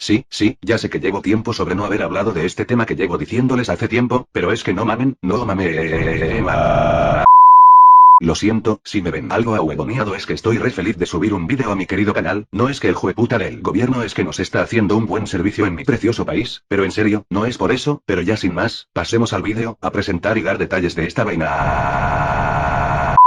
Sí, ya sé que llevo tiempo sobre no haber hablado de este tema que llevo diciéndoles hace tiempo, pero es que no mamen, no mamen. Lo siento, si me ven algo ahuevoneado es que estoy re feliz de subir un vídeo a mi querido canal, no es que el jueputa del gobierno es que nos está haciendo un buen servicio en mi precioso país, pero en serio, no es por eso, pero ya sin más, pasemos al vídeo, a presentar y dar detalles de esta vaina.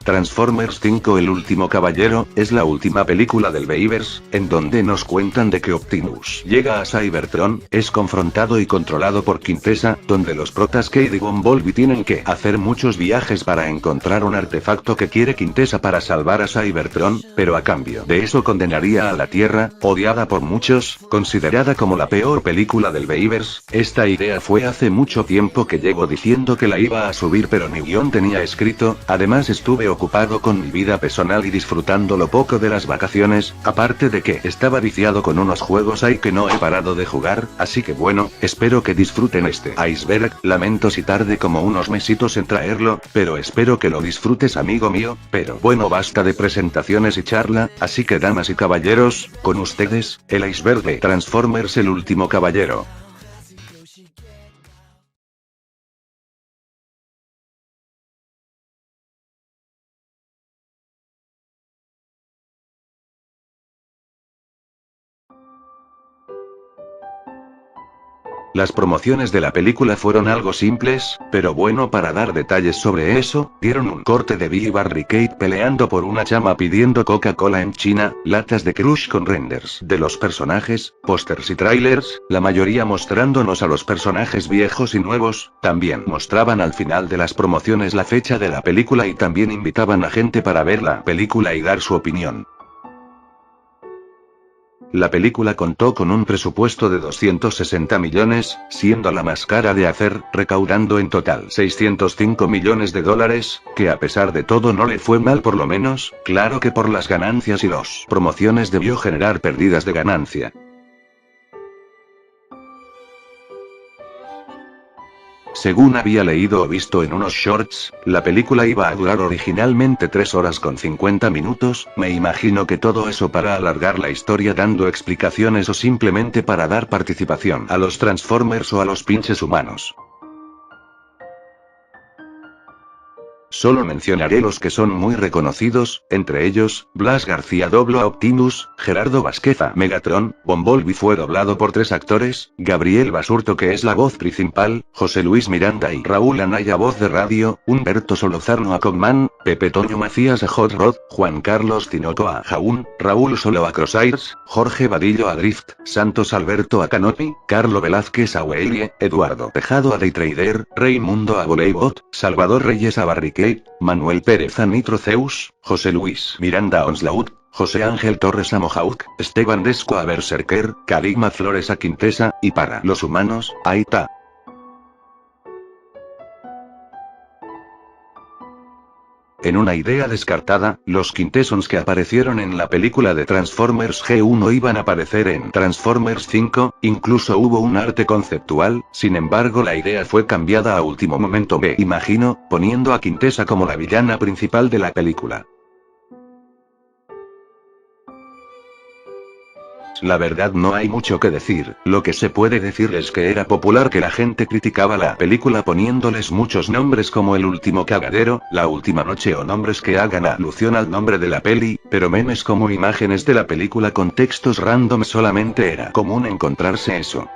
Transformers 5 El último caballero, es la última película del Bayverse, en donde nos cuentan de que Optimus llega a Cybertron, es confrontado y controlado por Quintessa, donde los protas Cade y Bumblebee tienen que hacer muchos viajes para encontrar un artefacto que quiere Quintessa para salvar a Cybertron, pero a cambio de eso condenaría a la Tierra, odiada por muchos, considerada como la peor película del Bayverse. Esta idea fue hace mucho tiempo que llevo diciendo que la iba a subir pero ni guión tenía escrito, además estuve ocupado con mi vida personal y disfrutando lo poco de las vacaciones, aparte de que estaba viciado con unos juegos ahí que no he parado de jugar, así que bueno, espero que disfruten este Iceberg, lamento si tarde como unos mesitos en traerlo, pero espero que lo disfrutes amigo mío, pero bueno basta de presentaciones y charla, así que damas y caballeros, con ustedes, el Iceberg de Transformers El último caballero. Las promociones de la película fueron algo simples, pero bueno para dar detalles sobre eso, dieron un corte de Billy Barricade peleando por una chama pidiendo Coca-Cola en China, latas de Crush con renders de los personajes, pósters y trailers, la mayoría mostrándonos a los personajes viejos y nuevos, también mostraban al final de las promociones la fecha de la película y también invitaban a gente para ver la película y dar su opinión. La película contó con un presupuesto de 260 millones, siendo la más cara de hacer, recaudando en total 605 millones de dólares, que a pesar de todo no le fue mal por lo menos, claro que por las ganancias y los promociones debió generar pérdidas de ganancia. Según había leído o visto en unos shorts, la película iba a durar originalmente 3 horas con 50 minutos, me imagino que todo eso para alargar la historia dando explicaciones o simplemente para dar participación a los Transformers o a los pinches humanos. Solo mencionaré los que son muy reconocidos, entre ellos, Blas García dobló a Optimus, Gerardo Vázquez a Megatron, Bumblebee fue doblado por 3 actores, Gabriel Basurto que es la voz principal, José Luis Miranda y Raúl Anaya voz de radio, Humberto Solozarno a Cogman, Pepe Toño Macías a Hot Rod, Juan Carlos Tinoco a Jaún, Raúl Solo a Crossairs, Jorge Vadillo a Drift, Santos Alberto a Canopy, Carlo Velázquez a Wheelie, Eduardo Tejado a Daytrader, Raimundo a Voleibot, Salvador Reyes a Barricade, Manuel Pérez a Nitro Zeus, José Luis Miranda a Onslaught, José Ángel Torres a Mohawk, Esteban Desco a Berserker, Caligma Flores a Quintessa, y para los humanos, Aita. En una idea descartada, los Quintessons que aparecieron en la película de Transformers G1 iban a aparecer en Transformers 5, incluso hubo un arte conceptual, sin embargo la idea fue cambiada a último momento me imagino, poniendo a Quintessa como la villana principal de la película. La verdad no hay mucho que decir, lo que se puede decir es que era popular que la gente criticaba la película poniéndoles muchos nombres como El último cagadero, La última noche o nombres que hagan alusión al nombre de la peli, pero memes como imágenes de la película con textos random solamente era común encontrarse eso.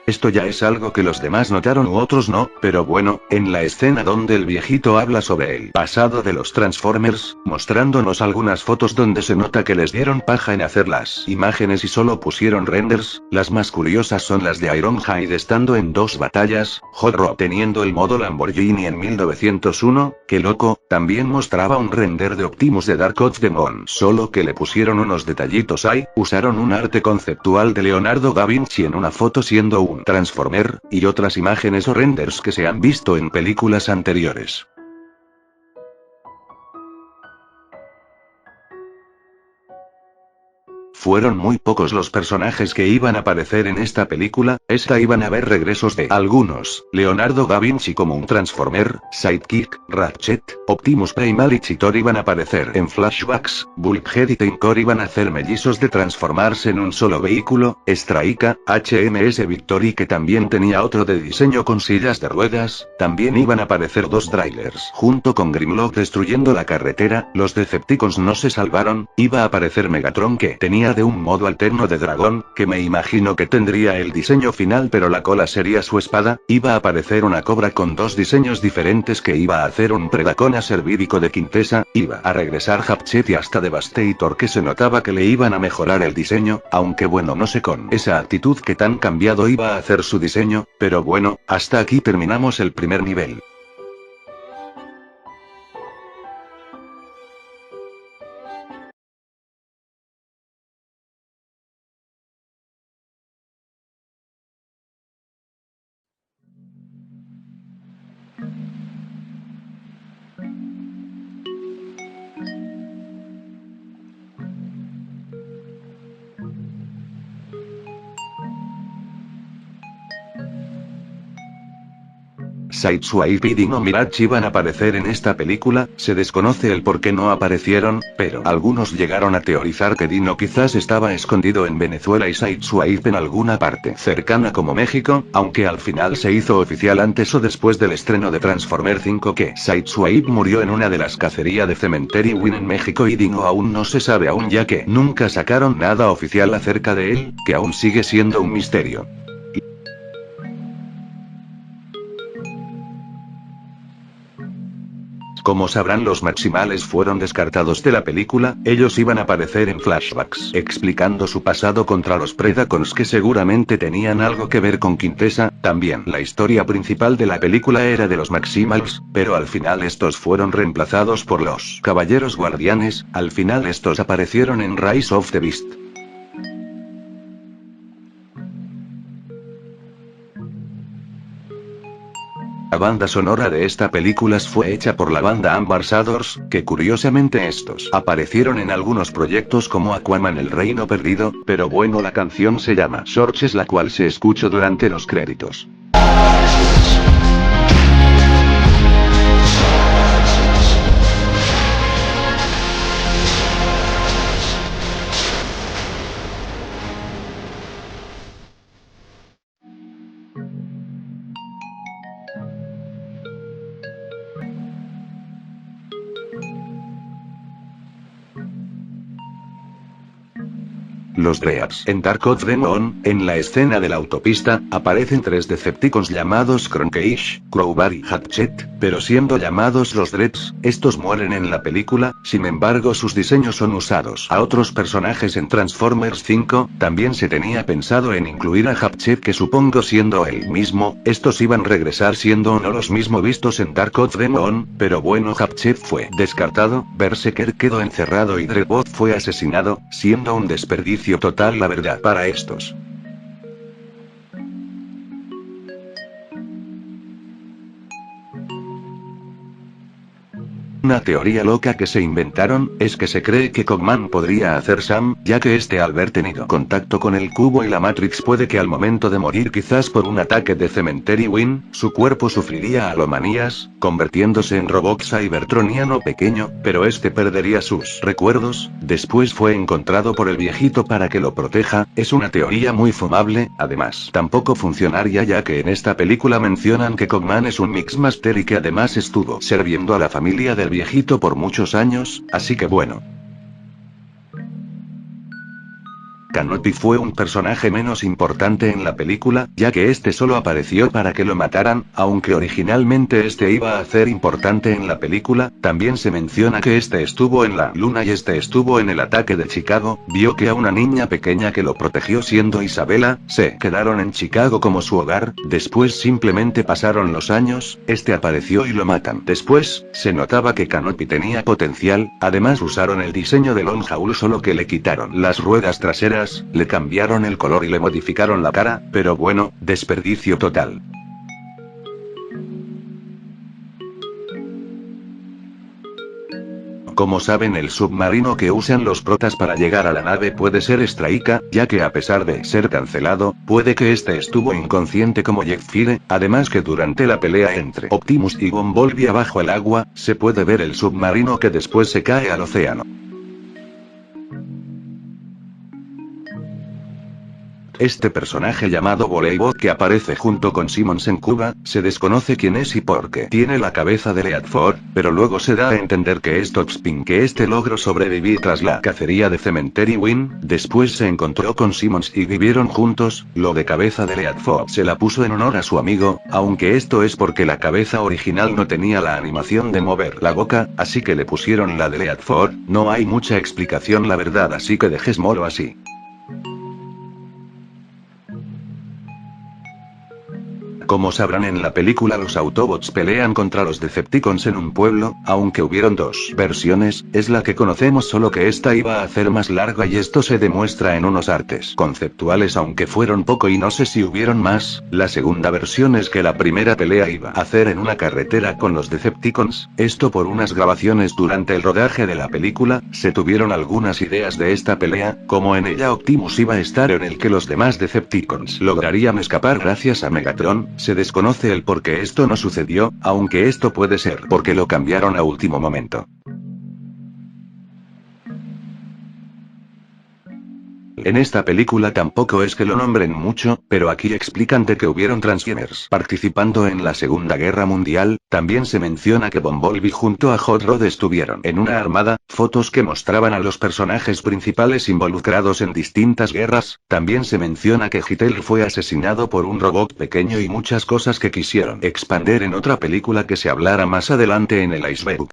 Esto ya es algo que los demás notaron u otros no, pero bueno, en la escena donde el viejito habla sobre el pasado de los Transformers, mostrándonos algunas fotos donde se nota que les dieron paja en hacer las imágenes y solo pusieron renders, las más curiosas son las de Ironhide estando en 2 batallas, Hot Rod teniendo el modo Lamborghini en 1901, que loco, también mostraba un render de Optimus de Dark of the Moon, solo que le pusieron unos detallitos ahí, usaron un arte conceptual de Leonardo da Vinci en una foto siendo un Transformer, y otras imágenes o renders que se han visto en películas anteriores. fueron muy pocos los personajes que iban a aparecer en esta película, iban a haber regresos de algunos, Leonardo da Vinci como un Transformer, Sidekick, Ratchet, Optimus Primal y Cheetor iban a aparecer en flashbacks, Bulkhead y Tenkor iban a hacer mellizos de transformarse en un solo vehículo, Straika, HMS Victory que también tenía otro de diseño con sillas de ruedas, también iban a aparecer dos trailers junto con Grimlock destruyendo la carretera, los Decepticons no se salvaron, iba a aparecer Megatron que tenía de un modo alterno de dragón, que me imagino que tendría el diseño final pero la cola sería su espada, iba a aparecer una cobra con dos diseños diferentes que iba a hacer un Predacona servídico de Quintesa, iba a regresar Hatchet y hasta Devastator que se notaba que le iban a mejorar el diseño, aunque bueno no sé con esa actitud que tan cambiado iba a hacer su diseño, pero bueno, hasta aquí terminamos el primer nivel. Sideswipe y Dino Mirage iban a aparecer en esta película, se desconoce el por qué no aparecieron, pero algunos llegaron a teorizar que Dino quizás estaba escondido en Venezuela y Sideswipe en alguna parte cercana como México, aunque al final se hizo oficial antes o después del estreno de Transformer 5 que Sideswipe murió en una de las cacerías de Cemetery Win en México y Dino aún no se sabe aún ya que nunca sacaron nada oficial acerca de él, que aún sigue siendo un misterio. Como sabrán los Maximales fueron descartados de la película, ellos iban a aparecer en flashbacks explicando su pasado contra los Predacons que seguramente tenían algo que ver con Quintesa, también la historia principal de la película era de los Maximals, pero al final estos fueron reemplazados por los Caballeros Guardianes, al final estos aparecieron en Rise of the Beast. La banda sonora de esta película fue hecha por la banda Ambassadors, que curiosamente estos aparecieron en algunos proyectos como Aquaman el Reino Perdido, pero bueno la canción se llama Shorts la cual se escuchó durante los créditos. Los Dreads. En Dark of the Moon, en la escena de la autopista, aparecen tres Decepticons llamados Croncage, Crowbar y Hatchet, pero siendo llamados los Dreads, estos mueren en la película, sin embargo sus diseños son usados a otros personajes en Transformers 5, también se tenía pensado en incluir a Hatchet que supongo siendo él mismo, estos iban a regresar siendo no los mismos vistos en Dark of the Moon, pero bueno Hatchet fue descartado, Berserker quedó encerrado y Dreadbot fue asesinado, siendo un desperdicio total la verdad para estos. Una teoría loca que se inventaron, es que se cree que Cogman podría hacer Sam, ya que este al haber tenido contacto con el cubo y la Matrix puede que al momento de morir quizás por un ataque de Cemetery Win, su cuerpo sufriría alomanías, convirtiéndose en robot cybertroniano pequeño, pero este perdería sus recuerdos, después fue encontrado por el viejito para que lo proteja, es una teoría muy fumable, además tampoco funcionaría ya que en esta película mencionan que Cogman es un Mixmaster y que además estuvo sirviendo a la familia del viejito por muchos años, así que bueno. Canopy fue un personaje menos importante en la película, ya que este solo apareció para que lo mataran, aunque originalmente este iba a ser importante en la película, también se menciona que este estuvo en la luna y este estuvo en el ataque de Chicago, vio que a una niña pequeña que lo protegió siendo Isabela, se quedaron en Chicago como su hogar, después simplemente pasaron los años, este apareció y lo matan. Después, se notaba que Canopy tenía potencial, además usaron el diseño de Lone Howl solo que le quitaron las ruedas traseras, le cambiaron el color y le modificaron la cara, pero bueno, desperdicio total. Como saben, el submarino que usan los protas para llegar a la nave puede ser Straika, ya que a pesar de ser cancelado, puede que este estuvo inconsciente como Jetfire, además que durante la pelea entre Optimus y Bumblebee bajo el agua, se puede ver el submarino que después se cae al océano. Este personaje llamado Voleibot que aparece junto con Simmons en Cuba, se desconoce quién es y por qué tiene la cabeza de Leadford, pero luego se da a entender que es Topspin, que este logró sobrevivir tras la cacería de Cemetery Wind, después se encontró con Simmons y vivieron juntos. Lo de cabeza de Leadford se la puso en honor a su amigo, aunque esto es porque la cabeza original no tenía la animación de mover la boca, así que le pusieron la de Leadford. No hay mucha explicación la verdad, así que dejémoslo así. Como sabrán, en la película los Autobots pelean contra los Decepticons en un pueblo, aunque hubieron dos versiones, es la que conocemos, solo que esta iba a hacer más larga y esto se demuestra en unos artes conceptuales, aunque fueron poco y no sé si hubieron más. La segunda versión es que la primera pelea iba a hacer en una carretera con los Decepticons, esto por unas grabaciones durante el rodaje de la película, se tuvieron algunas ideas de esta pelea, como en ella Optimus iba a estar en el que los demás Decepticons lograrían escapar gracias a Megatron. Se desconoce el por qué esto no sucedió, aunque esto puede ser porque lo cambiaron a último momento. En esta película tampoco es que lo nombren mucho, pero aquí explican de que hubieron Transformers participando en la Segunda Guerra Mundial. También se menciona que Bumblebee junto a Hot Rod estuvieron en una armada, fotos que mostraban a los personajes principales involucrados en distintas guerras. También se menciona que Hitler fue asesinado por un robot pequeño y muchas cosas que quisieron expander en otra película que se hablará más adelante en el Iceberg.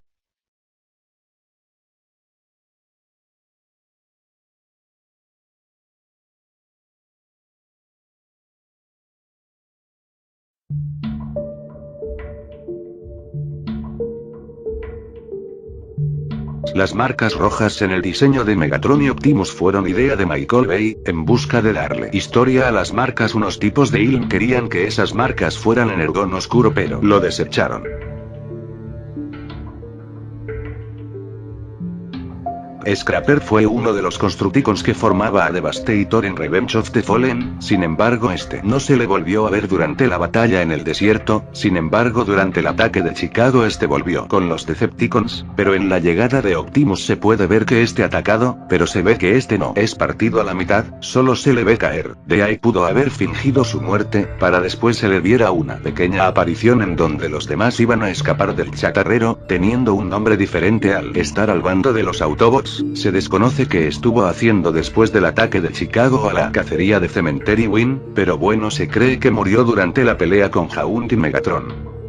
Las marcas rojas en el diseño de Megatron y Optimus fueron idea de Michael Bay, en busca de darle historia a las marcas. Unos tipos de Ilm querían que esas marcas fueran energón oscuro, pero lo desecharon. Scrapper fue uno de los Constructicons que formaba a Devastator en Revenge of the Fallen, sin embargo este no se le volvió a ver durante la batalla en el desierto. Sin embargo, durante el ataque de Chicago este volvió con los Decepticons, pero en la llegada de Optimus se puede ver que este atacado, pero se ve que este no es partido a la mitad, solo se le ve caer. De ahí pudo haber fingido su muerte, para después se le diera una pequeña aparición en donde los demás iban a escapar del chatarrero, teniendo un nombre diferente al estar al bando de los Autobots. Se desconoce qué estuvo haciendo después del ataque de Chicago a la cacería de Cemetery Wind, pero bueno, se cree que murió durante la pelea con Jaunt y Megatron.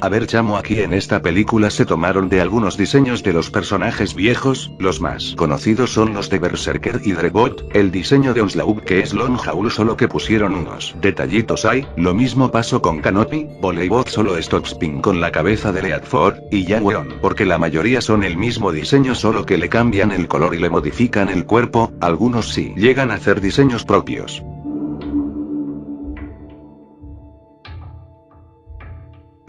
A ver, chamo, aquí en esta película se tomaron de algunos diseños de los personajes viejos. Los más conocidos son los de Berserker y Dreadbot, el diseño de Onslaught que es Lone Howl, solo que pusieron unos detallitos ahí. Lo mismo pasó con Canopy, Voleibot solo es Topspin con la cabeza de Leadford, y ya weón, porque la mayoría son el mismo diseño, solo que le cambian el color y le modifican el cuerpo. Algunos sí llegan a hacer diseños propios.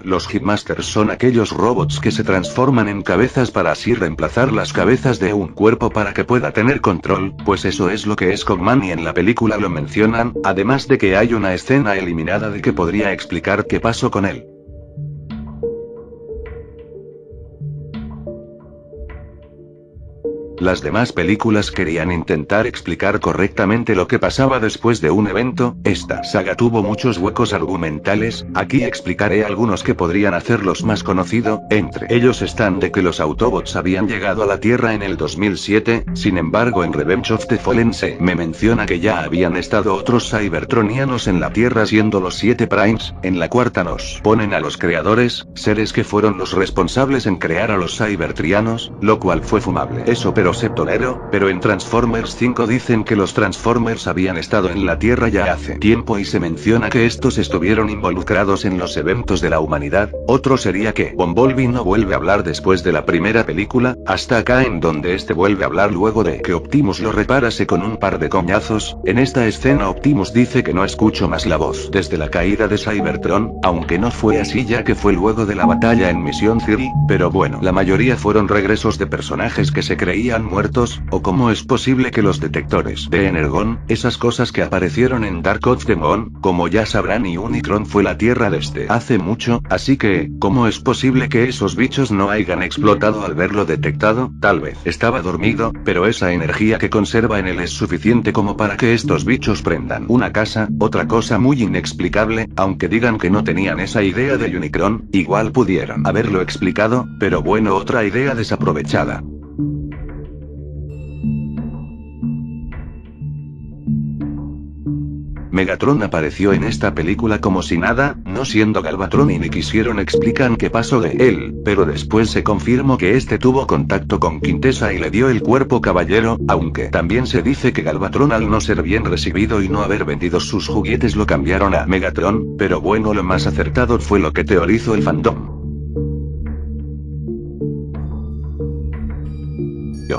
Los Hitmasters son aquellos robots que se transforman en cabezas para así reemplazar las cabezas de un cuerpo para que pueda tener control, pues eso es lo que es Cogman y en la película lo mencionan, además de que hay una escena eliminada de que podría explicar qué pasó con él. Las demás películas querían intentar explicar correctamente lo que pasaba después de un evento. Esta saga tuvo muchos huecos argumentales, aquí explicaré algunos que podrían hacerlos más conocido. Entre ellos están de que los Autobots habían llegado a la Tierra en el 2007, sin embargo en Revenge of the Fallen se me menciona que ya habían estado otros Cybertronianos en la Tierra siendo los 7 Primes. En la cuarta nos ponen a los creadores, seres que fueron los responsables en crear a los Cybertrianos, lo cual fue fumable eso, pero pero septonero, pero en Transformers 5 dicen que los Transformers habían estado en la Tierra ya hace tiempo y se menciona que estos estuvieron involucrados en los eventos de la humanidad. Otro sería que Bumblebee no vuelve a hablar después de la primera película, hasta acá en donde este vuelve a hablar luego de que Optimus lo reparase con un par de coñazos. En esta escena Optimus dice que no escucho más la voz desde la caída de Cybertron, aunque no fue así ya que fue luego de la batalla en Mission City, pero bueno, la mayoría fueron regresos de personajes que se creían muertos, o cómo es posible que los detectores de Energon, esas cosas que aparecieron en Dark of the Moon, como ya sabrán y Unicron fue la Tierra desde hace mucho, así que, ¿cómo es posible que esos bichos no hayan explotado al verlo detectado? Tal vez estaba dormido, pero esa energía que conserva en él es suficiente como para que estos bichos prendan una casa. Otra cosa muy inexplicable, aunque digan que no tenían esa idea de Unicron, igual pudieron haberlo explicado, pero bueno, otra idea desaprovechada. Megatron apareció en esta película como si nada, no siendo Galvatron y ni quisieron explicar qué pasó de él, pero después se confirmó que este tuvo contacto con Quintessa y le dio el cuerpo caballero, aunque también se dice que Galvatron al no ser bien recibido y no haber vendido sus juguetes lo cambiaron a Megatron, pero bueno, lo más acertado fue lo que teorizó el fandom.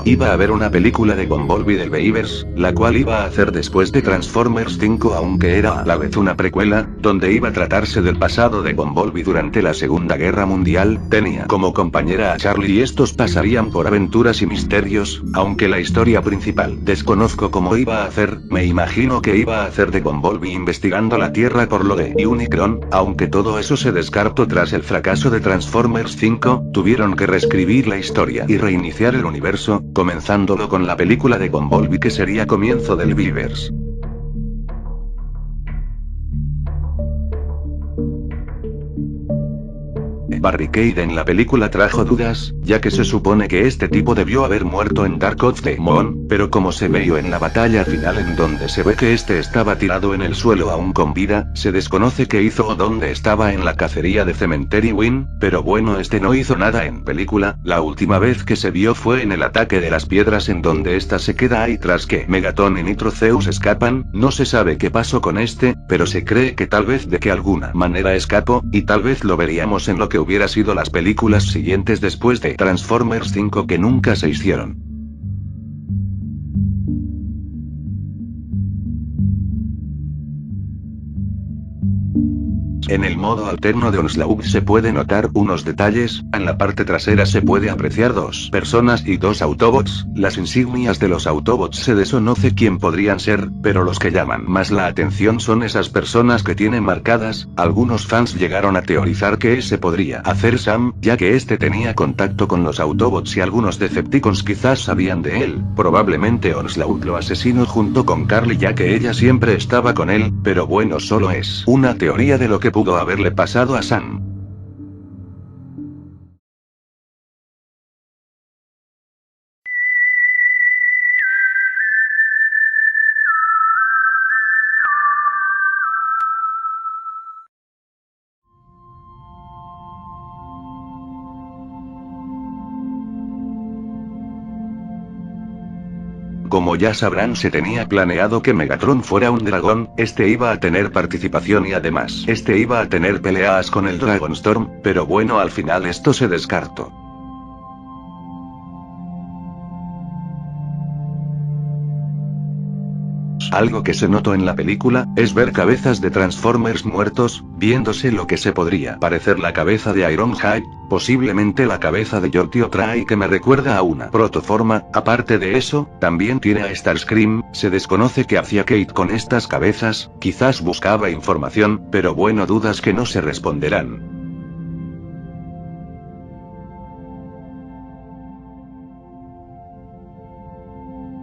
Iba a haber una película de Bumblebee del Weavers, la cual iba a hacer después de Transformers 5, aunque era a la vez una precuela, donde iba a tratarse del pasado de Bumblebee durante la Segunda Guerra Mundial. Tenía como compañera a Charlie y estos pasarían por aventuras y misterios, aunque la historia principal desconozco cómo iba a hacer. Me imagino que iba a hacer de Bumblebee investigando la Tierra por lo de Unicron, aunque todo eso se descartó tras el fracaso de Transformers 5, tuvieron que reescribir la historia y reiniciar el universo, comenzándolo con la película de Bumblebee que sería comienzo del Weavers. Barricade en la película trajo dudas, ya que se supone que este tipo debió haber muerto en Dark of the Moon, pero como se vio en la batalla final en donde se ve que este estaba tirado en el suelo aún con vida, se desconoce qué hizo o dónde estaba en la cacería de Cemetery Win, pero bueno, este no hizo nada en película. La última vez que se vio fue en el ataque de las piedras en donde esta se queda ahí tras que Megaton y Nitro Zeus escapan. No se sabe qué pasó con este, pero se cree que tal vez de que alguna manera escapó, y tal vez lo veríamos en lo que hubiera sido las películas siguientes después de Transformers 5 que nunca se hicieron. En el modo alterno de Onslaught se puede notar unos detalles. En la parte trasera se puede apreciar dos personas y dos Autobots. Las insignias de los Autobots se desconoce quién podrían ser, pero los que llaman más la atención son esas personas que tienen marcadas. Algunos fans llegaron a teorizar que ese podría hacer Sam, ya que este tenía contacto con los Autobots y algunos Decepticons quizás sabían de él. Probablemente Onslaught lo asesinó junto con Carly, ya que ella siempre estaba con él, pero bueno, solo es una teoría de lo que pudo haberle pasado a Sam. Como ya sabrán, se tenía planeado que Megatron fuera un dragón, este iba a tener participación y además este iba a tener peleas con el Dragonstorm, pero bueno, al final esto se descartó. Algo que se notó en la película, es ver cabezas de Transformers muertos, viéndose lo que se podría parecer la cabeza de Ironhide, posiblemente la cabeza de Yortio Trai que me recuerda a una protoforma. Aparte de eso, también tiene a Starscream. Se desconoce qué hacía Kate con estas cabezas, quizás buscaba información, pero bueno, dudas que no se responderán.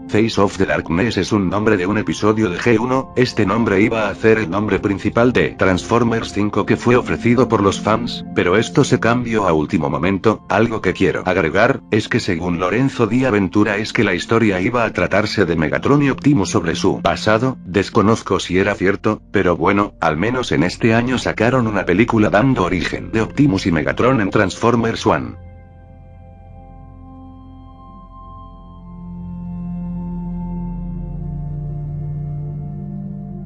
Face of the Darkness es un nombre de un episodio de G1, este nombre iba a ser el nombre principal de Transformers 5 que fue ofrecido por los fans, pero esto se cambió a último momento. Algo que quiero agregar, es que según Lorenzo Di Aventura es que la historia iba a tratarse de Megatron y Optimus sobre su pasado. Desconozco si era cierto, pero bueno, al menos en este año sacaron una película dando origen de Optimus y Megatron en Transformers 1.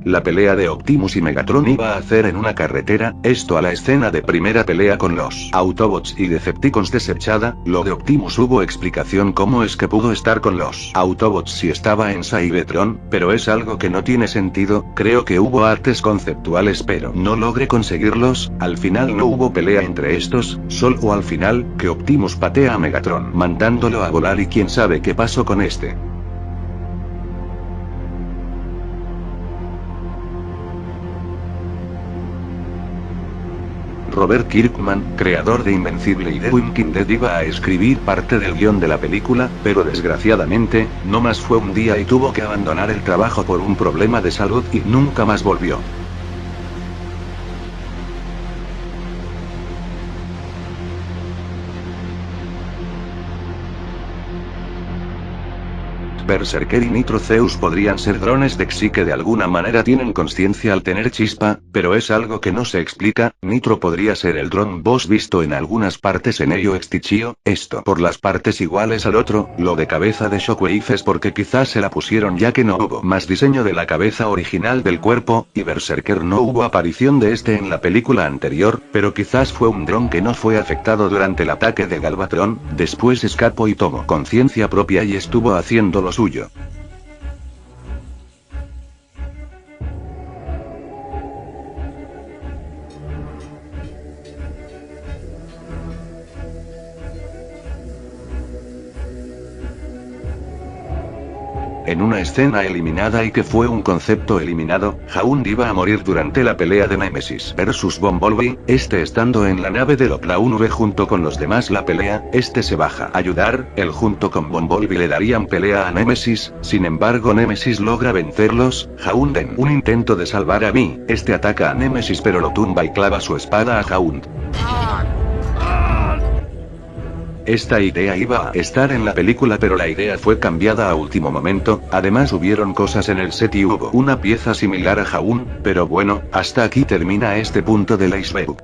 La pelea de Optimus y Megatron iba a hacer en una carretera, esto a la escena de primera pelea con los Autobots y Decepticons desechada. Lo de Optimus hubo explicación cómo es que pudo estar con los Autobots si estaba en Cybertron, pero es algo que no tiene sentido. Creo que hubo artes conceptuales pero no logré conseguirlos. Al final no hubo pelea entre estos, solo al final, que Optimus patea a Megatron mandándolo a volar y quién sabe qué pasó con este. Robert Kirkman, creador de Invencible y The Walking Dead, iba a escribir parte del guión de la película, pero desgraciadamente, no más fue un día y tuvo que abandonar el trabajo por un problema de salud y nunca más volvió. Berserker y Nitro Zeus podrían ser drones de Xi que de alguna manera tienen conciencia al tener chispa, pero es algo que no se explica. Nitro podría ser el dron boss visto en algunas partes en Ello Extichio, esto por las partes iguales al otro. Lo de cabeza de Shockwave es porque quizás se la pusieron ya que no hubo más diseño de la cabeza original del cuerpo, y Berserker no hubo aparición de este en la película anterior, pero quizás fue un dron que no fue afectado durante el ataque de Galvatron. Después escapó y tomó conciencia propia y estuvo haciendo lo suyo. En una escena eliminada y que fue un concepto eliminado, Hound iba a morir durante la pelea de Nemesis versus Bumblebee, este estando en la nave del Opla 1B junto con los demás. La pelea, este se baja a ayudar, él junto con Bumblebee le darían pelea a Nemesis, sin embargo Nemesis logra vencerlos. Hound en un intento de salvar a Vi, este ataca a Nemesis pero lo tumba y clava su espada a Hound. Esta idea iba a estar en la película pero la idea fue cambiada a último momento. Además hubieron cosas en el set y hubo una pieza similar a Jaun, pero bueno, hasta aquí termina este punto del iceberg.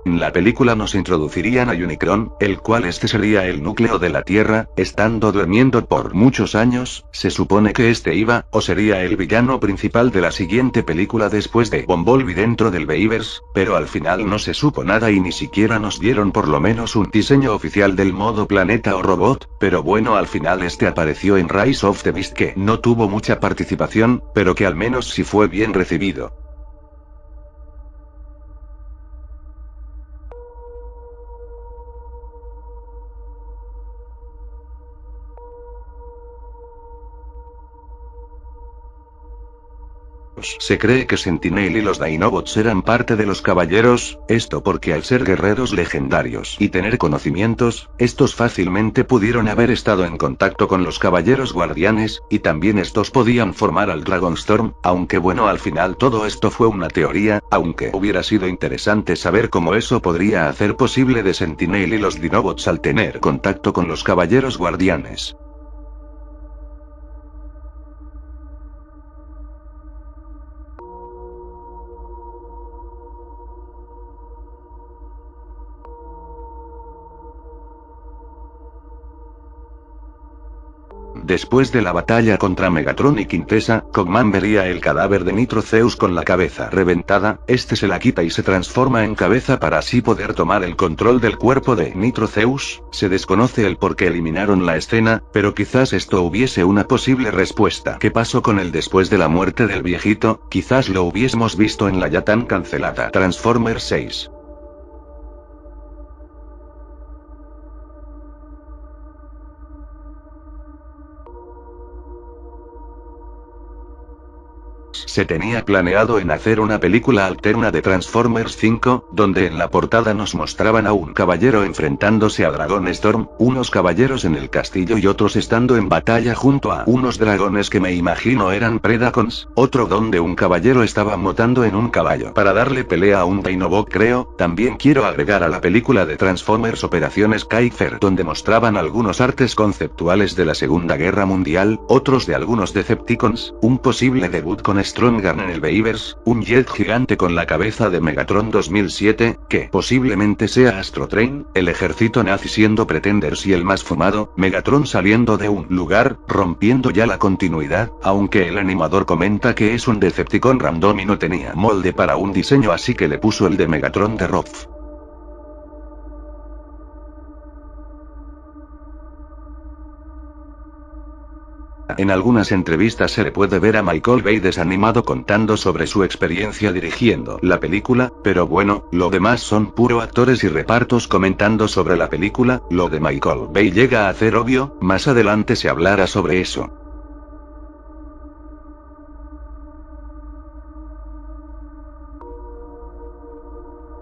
En la película nos introducirían a Unicron, el cual este sería el núcleo de la Tierra, estando durmiendo por muchos años. Se supone que este iba, o sería el villano principal de la siguiente película después de Bumblebee dentro del Beavers, pero al final no se supo nada y ni siquiera nos dieron por lo menos un diseño oficial del modo planeta o robot, pero bueno, al final este apareció en Rise of the Beast, que no tuvo mucha participación, pero que al menos sí fue bien recibido. Se cree que Sentinel y los Dinobots eran parte de los caballeros, esto porque al ser guerreros legendarios y tener conocimientos, estos fácilmente pudieron haber estado en contacto con los caballeros guardianes, y también estos podían formar al Dragonstorm, aunque bueno, al final todo esto fue una teoría, aunque hubiera sido interesante saber cómo eso podría hacer posible de Sentinel y los Dinobots al tener contacto con los caballeros guardianes. Después de la batalla contra Megatron y Quintessa, Cogman vería el cadáver de Nitro Zeus con la cabeza reventada. Este se la quita y se transforma en cabeza para así poder tomar el control del cuerpo de Nitro Zeus. Se desconoce el por qué eliminaron la escena, pero quizás esto hubiese una posible respuesta. ¿Qué pasó con él después de la muerte del viejito? Quizás lo hubiésemos visto en la ya tan cancelada Transformers 6. Se tenía planeado en hacer una película alterna de Transformers 5, donde en la portada nos mostraban a un caballero enfrentándose a Dragon Storm, unos caballeros en el castillo y otros estando en batalla junto a unos dragones que me imagino eran Predacons, otro donde un caballero estaba montando en un caballo para darle pelea a un Dinobot creo. También quiero agregar a la película de Transformers Operaciones Kaiser donde mostraban algunos artes conceptuales de la Segunda Guerra Mundial, otros de algunos Decepticons, un posible debut con Strongarm en el Beavers, un jet gigante con la cabeza de Megatron 2007, que posiblemente sea Astro Train, el ejército nazi siendo Pretenders y el más fumado, Megatron saliendo de un lugar, rompiendo ya la continuidad, aunque el animador comenta que es un Decepticon random y no tenía molde para un diseño así que le puso el de Megatron de Roth. En algunas entrevistas se le puede ver a Michael Bay desanimado contando sobre su experiencia dirigiendo la película, pero bueno, lo demás son puro actores y repartos comentando sobre la película. Lo de Michael Bay llega a hacer obvio, más adelante se hablará sobre eso.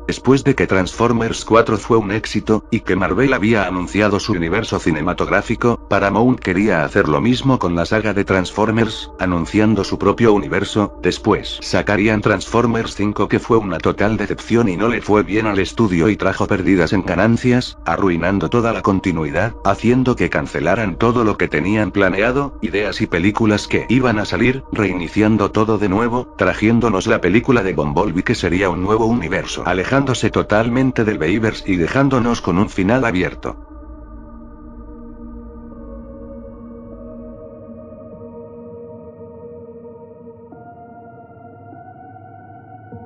Después de que Transformers 4 fue un éxito, y que Marvel había anunciado su universo cinematográfico, Paramount quería hacer lo mismo con la saga de Transformers, anunciando su propio universo. Después sacarían Transformers 5 que fue una total decepción y no le fue bien al estudio y trajo pérdidas en ganancias, arruinando toda la continuidad, haciendo que cancelaran todo lo que tenían planeado, ideas y películas que iban a salir, reiniciando todo de nuevo, trayéndonos la película de Bumblebee que sería un nuevo universo, alejándose totalmente del Beavers y dejándonos con un final abierto.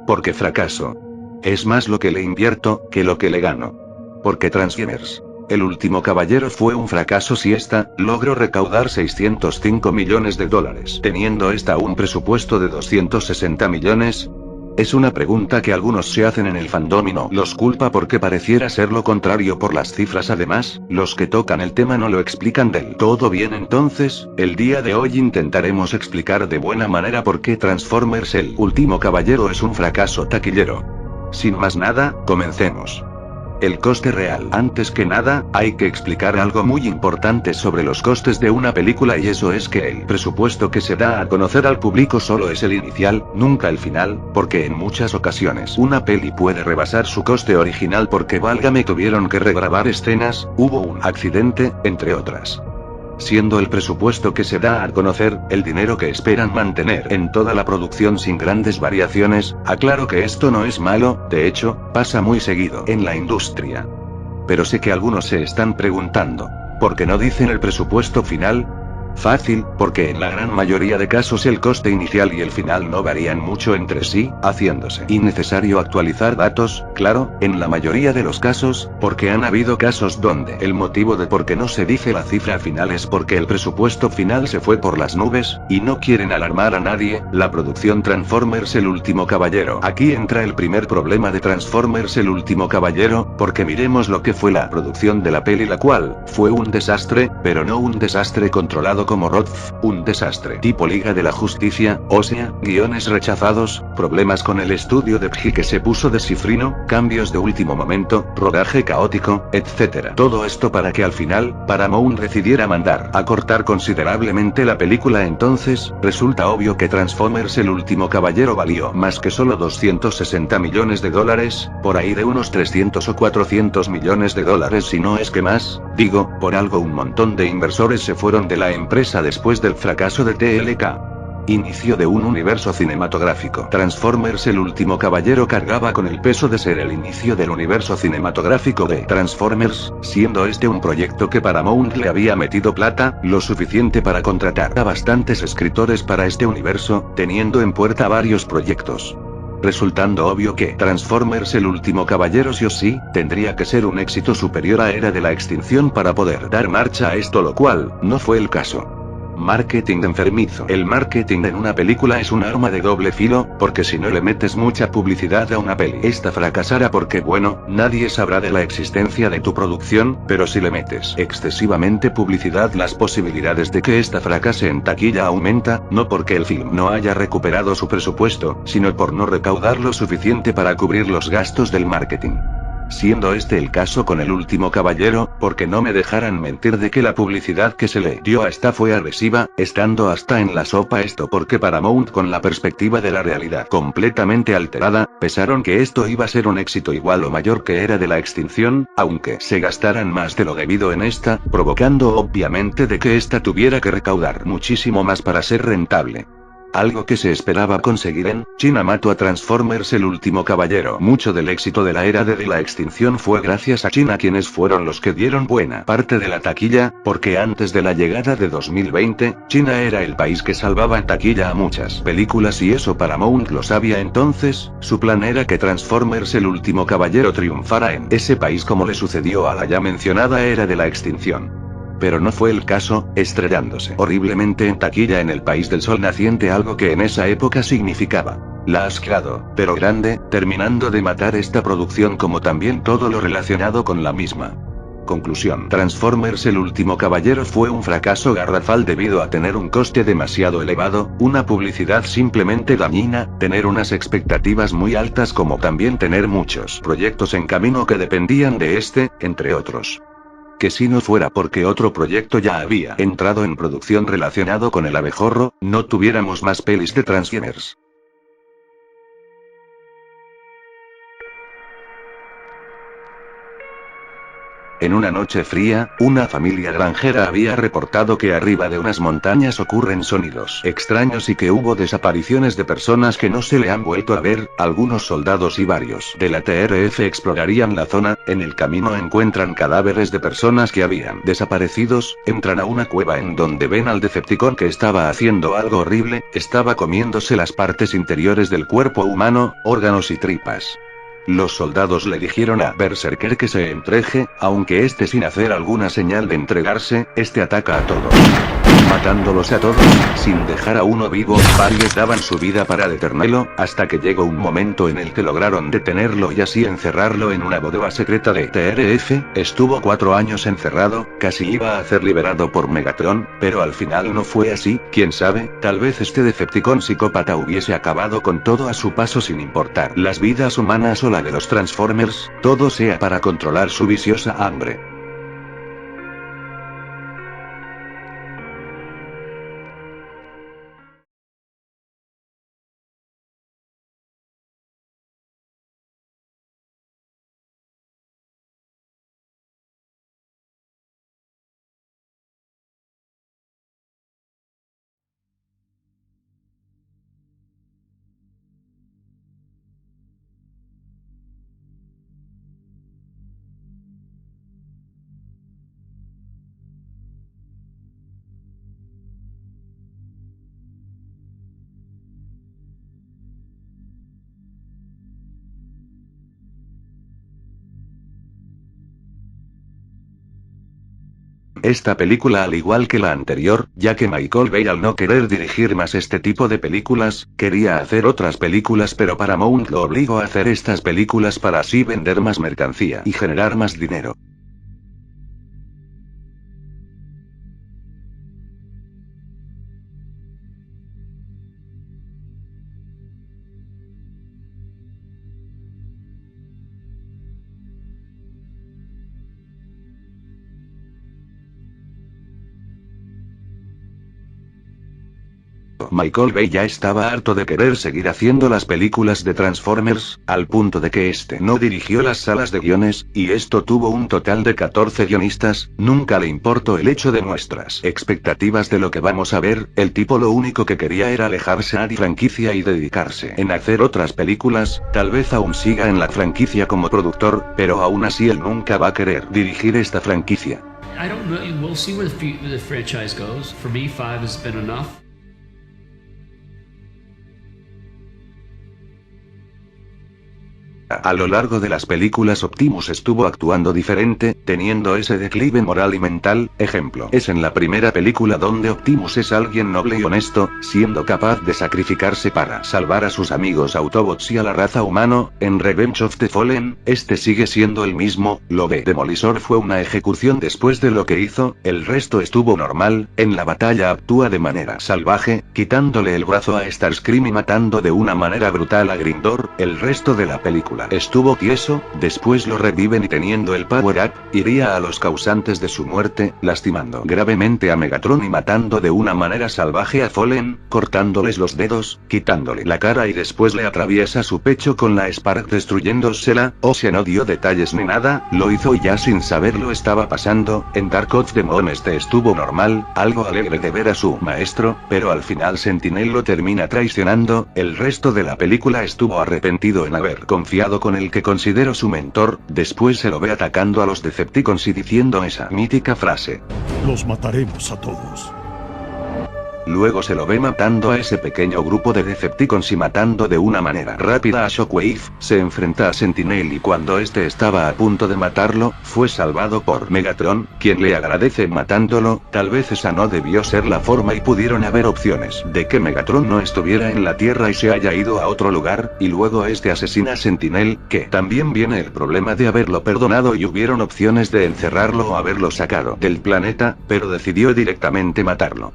Porque fracaso. Es más lo que le invierto, que lo que le gano. Porque Transformers, El último caballero fue un fracaso si esta, logró recaudar 605 millones de dólares, teniendo esta un presupuesto de 260 millones. Es una pregunta que algunos se hacen en el fandom y no los culpa porque pareciera ser lo contrario por las cifras. Además, los que tocan el tema no lo explican del todo bien. Entonces, el día de hoy intentaremos explicar de buena manera por qué Transformers El último caballero es un fracaso taquillero. Sin más nada, comencemos. El coste real. Antes que nada, hay que explicar algo muy importante sobre los costes de una película y eso es que el presupuesto que se da a conocer al público solo es el inicial, nunca el final, porque en muchas ocasiones una peli puede rebasar su coste original porque válgame tuvieron que regrabar escenas, hubo un accidente, entre otras. Siendo el presupuesto que se da a conocer, el dinero que esperan mantener en toda la producción sin grandes variaciones. Aclaro que esto no es malo, de hecho, pasa muy seguido en la industria. Pero sé que algunos se están preguntando, ¿por qué no dicen el presupuesto final? Fácil, porque en la gran mayoría de casos el coste inicial y el final no varían mucho entre sí, haciéndose innecesario actualizar datos, claro, en la mayoría de los casos, porque han habido casos donde el motivo de por qué no se dice la cifra final es porque el presupuesto final se fue por las nubes, y no quieren alarmar a nadie. La producción Transformers El último caballero. Aquí entra el primer problema de Transformers El último caballero, porque miremos lo que fue la producción de la peli, la cual fue un desastre, pero no un desastre controlado como Roth, un desastre tipo Liga de la Justicia, o sea, guiones rechazados, problemas con el estudio de PG que se puso de cifrino, cambios de último momento, rodaje caótico, etc. Todo esto para que al final, Paramount decidiera mandar a cortar considerablemente la película. Entonces, resulta obvio que Transformers El último caballero valió más que solo 260 millones de dólares, por ahí de unos 300 o 400 millones de dólares si no es que más. Digo, por algo un montón de inversores se fueron de la empresa después del fracaso de TLK. Inicio de un universo cinematográfico. Transformers El último caballero cargaba con el peso de ser el inicio del universo cinematográfico de Transformers, siendo este un proyecto que Paramount le había metido plata, lo suficiente para contratar a bastantes escritores para este universo, teniendo en puerta varios proyectos. Resultando obvio que Transformers El último caballero sí o sí, tendría que ser un éxito superior a Era de la Extinción para poder dar marcha a esto, lo cual no fue el caso. Marketing enfermizo. El marketing en una película es un arma de doble filo, porque si no le metes mucha publicidad a una peli, esta fracasará porque bueno, nadie sabrá de la existencia de tu producción, pero si le metes excesivamente publicidad, las posibilidades de que esta fracase en taquilla aumenta, no porque el film no haya recuperado su presupuesto, sino por no recaudar lo suficiente para cubrir los gastos del marketing. Siendo este el caso con El último caballero, porque no me dejarán mentir de que la publicidad que se le dio a esta fue agresiva, estando hasta en la sopa esto porque Paramount, con la perspectiva de la realidad completamente alterada, pensaron que esto iba a ser un éxito igual o mayor que Era de la Extinción, aunque se gastaran más de lo debido en esta, provocando obviamente de que esta tuviera que recaudar muchísimo más para ser rentable. Algo que se esperaba conseguir en China mató a Transformers El último caballero. Mucho del éxito de la Era de la Extinción fue gracias a China, quienes fueron los que dieron buena parte de la taquilla, porque antes de la llegada de 2020, China era el país que salvaba en taquilla a muchas películas y eso Paramount lo sabía. Entonces, su plan era que Transformers El último caballero triunfara en ese país como le sucedió a la ya mencionada Era de la Extinción. Pero no fue el caso, estrellándose horriblemente en taquilla en el país del sol naciente, algo que en esa época significaba la asqueado, pero grande, terminando de matar esta producción como también todo lo relacionado con la misma. Conclusión: Transformers El último caballero fue un fracaso garrafal debido a tener un coste demasiado elevado, una publicidad simplemente dañina, tener unas expectativas muy altas como también tener muchos proyectos en camino que dependían de este, entre otros. Que si no fuera porque otro proyecto ya había entrado en producción relacionado con el abejorro, no tuviéramos más pelis de Transformers. En una noche fría, una familia granjera había reportado que arriba de unas montañas ocurren sonidos extraños y que hubo desapariciones de personas que no se le han vuelto a ver. Algunos soldados y varios de la TRF explorarían la zona, en el camino encuentran cadáveres de personas que habían desaparecidos, entran a una cueva en donde ven al Decepticon que estaba haciendo algo horrible, estaba comiéndose las partes interiores del cuerpo humano, órganos y tripas. Los soldados le dijeron a Berserker que se entregue, aunque este sin hacer alguna señal de entregarse, este ataca a todos. Matándolos a todos, sin dejar a uno vivo, varios daban su vida para detenerlo, hasta que llegó un momento en el que lograron detenerlo y así encerrarlo en una bodega secreta de TRF, estuvo 4 años encerrado, casi iba a ser liberado por Megatron, pero al final no fue así, quién sabe, tal vez este Decepticon psicópata hubiese acabado con todo a su paso sin importar las vidas humanas o la de los Transformers, todo sea para controlar su viciosa hambre. Esta película, al igual que la anterior, ya que Michael Bay al no querer dirigir más este tipo de películas, quería hacer otras películas, pero Paramount lo obligó a hacer estas películas para así vender más mercancía y generar más dinero. Michael Bay ya estaba harto de querer seguir haciendo las películas de Transformers, al punto de que este no dirigió las salas de guiones, y esto tuvo un total de 14 guionistas, nunca le importó el hecho de nuestras expectativas de lo que vamos a ver, el tipo lo único que quería era alejarse de la franquicia y dedicarse en hacer otras películas, tal vez aún siga en la franquicia como productor, pero aún así él nunca va a querer dirigir esta franquicia. I don't know. We'll see where the franchise goes. For me, 5 has been enough. A lo largo de las películas Optimus estuvo actuando diferente, teniendo ese declive moral y mental. Ejemplo, es en la primera película donde Optimus es alguien noble y honesto, siendo capaz de sacrificarse para salvar a sus amigos Autobots y a la raza humano. En Revenge of the Fallen, este sigue siendo el mismo. Lo de Demolishor fue una ejecución después de lo que hizo, el resto estuvo normal. En la batalla actúa de manera salvaje, quitándole el brazo a Starscream y matando de una manera brutal a Grindor. El resto de la película estuvo tieso, después lo reviven y teniendo el power up, iría a los causantes de su muerte, lastimando gravemente a Megatron y matando de una manera salvaje a Fallen, cortándoles los dedos, quitándole la cara y después le atraviesa su pecho con la Spark destruyéndosela. O sea, no dio detalles ni nada, lo hizo y ya sin saberlo estaba pasando. En Dark of the Moon este estuvo normal, algo alegre de ver a su maestro, pero al final Sentinel lo termina traicionando. El resto de la película estuvo arrepentido en haber confiado con el que considero su mentor, después se lo ve atacando a los Decepticons y diciendo esa mítica frase: los mataremos a todos. Luego se lo ve matando a ese pequeño grupo de Decepticons y matando de una manera rápida a Shockwave. Se enfrenta a Sentinel y cuando este estaba a punto de matarlo, fue salvado por Megatron, quien le agradece matándolo. Tal vez esa no debió ser la forma y pudieron haber opciones de que Megatron no estuviera en la Tierra y se haya ido a otro lugar, y luego este asesina a Sentinel, que también viene el problema de haberlo perdonado y hubieron opciones de encerrarlo o haberlo sacado del planeta, pero decidió directamente matarlo.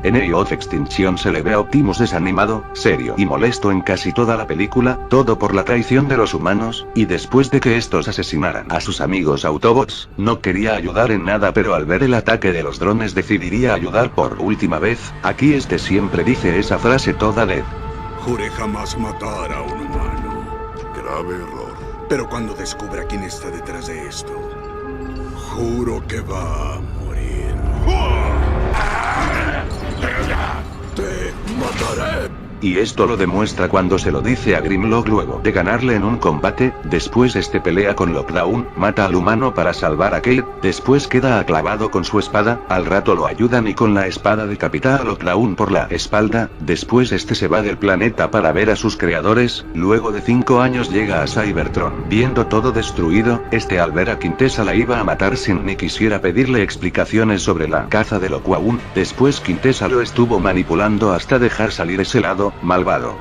En Age of Extinction se le ve a Optimus desanimado, serio y molesto en casi toda la película, todo por la traición de los humanos, y después de que estos asesinaran a sus amigos Autobots, no quería ayudar en nada, pero al ver el ataque de los drones decidiría ayudar por última vez. Aquí este siempre dice esa frase toda de: juré jamás matar a un humano. Grave error. Pero cuando descubra quién está detrás de esto, juro que va a morir. ¡Te mataré! Y esto lo demuestra cuando se lo dice a Grimlock luego de ganarle en un combate. Después este pelea con Lockdown, mata al humano para salvar a Kate, después queda aclavado con su espada, al rato lo ayudan y con la espada decapita a Lockdown por la espalda. Después este se va del planeta para ver a sus creadores. Luego de 5 años llega a Cybertron. Viendo todo destruido, este al ver a Quintessa la iba a matar sin ni quisiera pedirle explicaciones sobre la caza de Lockdown. Después Quintessa lo estuvo manipulando hasta dejar salir ese lado malvado.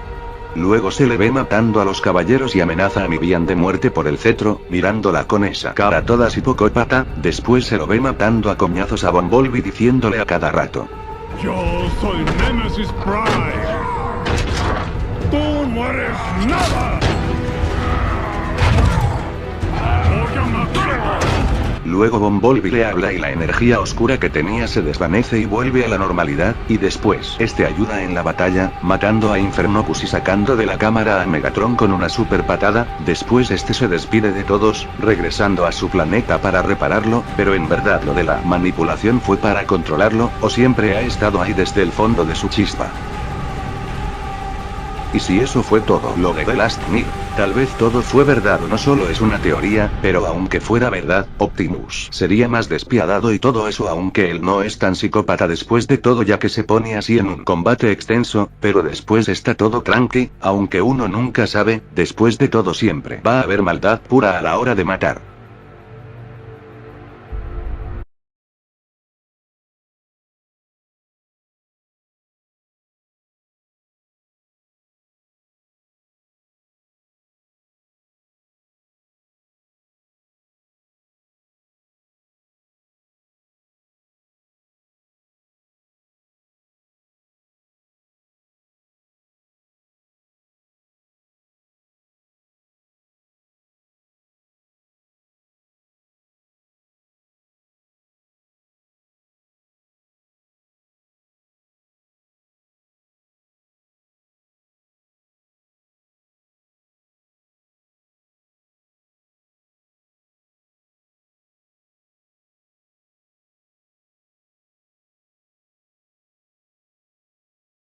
Luego se le ve matando a los caballeros y amenaza a Mibian de muerte por el cetro, mirándola con esa cara toda psicópata. Después se lo ve matando a coñazos a Bumblebee diciéndole a cada rato: Yo soy Nemesis Prime. Tú no eres nada. Voy a matarlo. Luego Bumblebee le habla y la energía oscura que tenía se desvanece y vuelve a la normalidad, y después este ayuda en la batalla, matando a Infernocus y sacando de la cámara a Megatron con una super patada. Después este se despide de todos, regresando a su planeta para repararlo, pero en verdad lo de la manipulación fue para controlarlo, o siempre ha estado ahí desde el fondo de su chispa. Y si eso fue todo lo de The Last Night, tal vez todo fue verdad o no solo es una teoría, pero aunque fuera verdad, Optimus sería más despiadado y todo eso, aunque él no es tan psicópata después de todo, ya que se pone así en un combate extenso, pero después está todo tranqui, aunque uno nunca sabe, después de todo siempre va a haber maldad pura a la hora de matar.